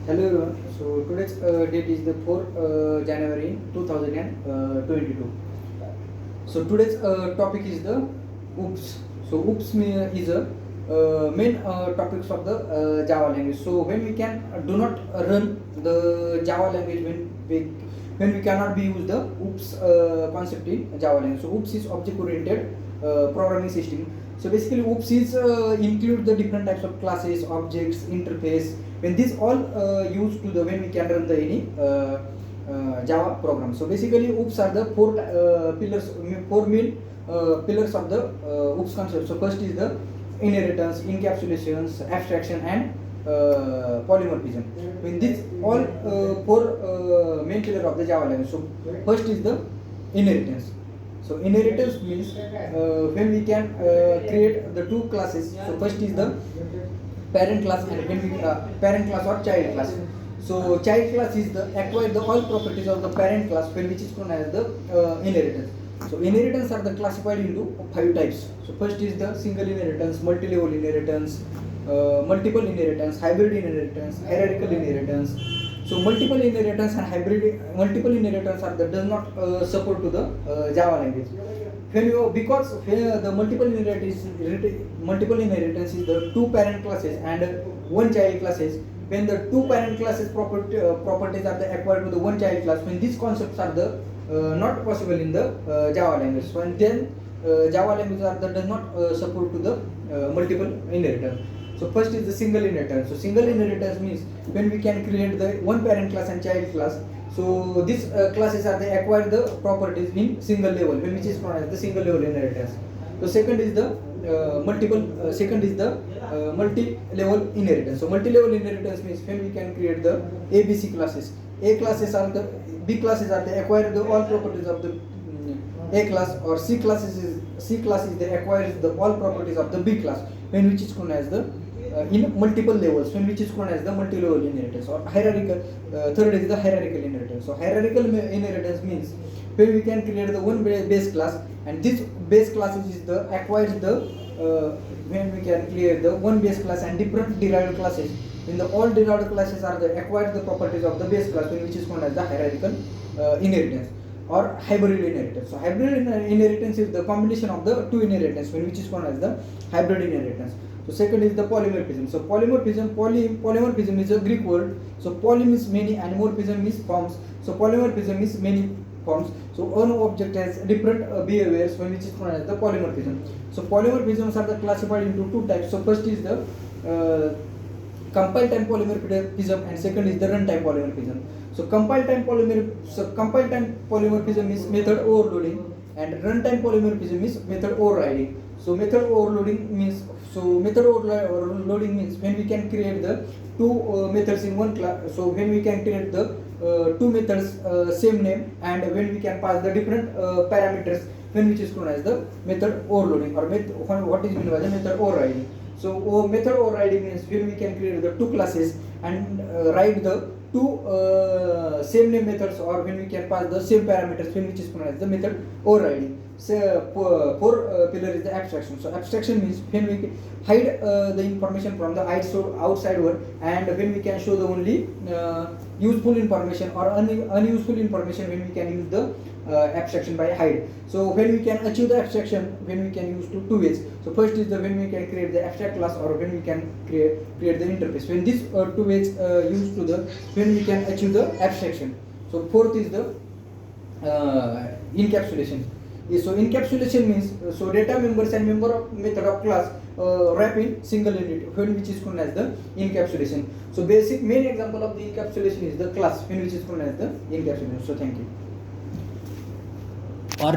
Hello everyone. So today's date is the 4th January 2022. So today's topic is the OOPS. So OOPS is a main topics of the Java language. So when we can do not run the Java language when we cannot be use the OOPS concept in Java language. So OOPS is object oriented programming system. So basically OOPS is include the different types of classes, objects, interface. When these all used to the when we can run the any Java program. So basically OOPS are the four main pillars of the OOPS concept. So first is the inheritance, encapsulations, abstraction, and polymorphism. When these all four main pillars of the Java language. So first is the inheritance. So inheritance means when we can create the two classes. So first is the parent class and when we parent class or child class. So child class is the acquire the all properties of the parent class when which is known as the inheritance. So inheritance are the classified into 5 types. So first is the single inheritance, multi-level inheritance, multiple inheritance, hybrid inheritance, hierarchical inheritance. So multiple inheritance and multiple inheritance are the does not support to the Java language. Because the multiple inheritance is the two parent classes and one child classes. When the two parent classes properties are the acquired to the one child class, when these concepts are the not possible in the Java language. So and then Java language are the does not support to the multiple inheritance. So first is the single inheritance. So single inheritance means when we can create the one parent class and child class. So these classes are they acquire the properties in single level, which is known as the single level inheritance. So second is the multi-level inheritance. So multi-level inheritance means when we can create the ABC classes. A classes are the B classes are they acquire the all properties of the A class, or C class is they acquires the all properties of the B class, when which is known as the in multiple levels, when which is known as the multi-level inheritance or hierarchical. Third is the hierarchical inheritance. So hierarchical inheritance means when we can create the one base class, and this base class is the acquires the when we can create the one base class and different derived classes. When the all derived classes are the acquired the properties of the base class, which is known as the hierarchical inheritance or hybrid inheritance. So hybrid inheritance is the combination of the two inheritance, which is known as the hybrid inheritance. So second is the polymorphism. So polymorphism is a Greek word. So poly means many and morphism means forms. So polymorphism means many forms. So one object has different behaviors, which is known as the polymorphism. So polymorphisms are the classified into two types. So first is the compile time polymorphism and second is the runtime polymorphism. So compile time polymorphism is method overloading and runtime polymorphism is method overriding. So method overloading means when we can create the two methods in one class. So when we can create the two methods same name, and when we can pass the different parameters, when which is known as the method overloading or what is meant by the method overriding. So method overriding means when we can create the two classes and write the two same name methods, or when we can pass the same parameters, when which is known as the method overriding. So pillar is the abstraction. So abstraction means when we hide the information from the outside world, and when we can show the only useful information or unuseful information, when we can use the abstraction by hide. So when we can achieve the abstraction, when we can use two ways. So first is the when we can create the abstract class, or when we can create the interface. When these two ways used to the when we can achieve the abstraction. So fourth is the encapsulation. So encapsulation means so data members and member of method of class wrap in single unit, when which is known as the encapsulation. So basic main example of the encapsulation is the class, when which is known as the encapsulation. So thank you.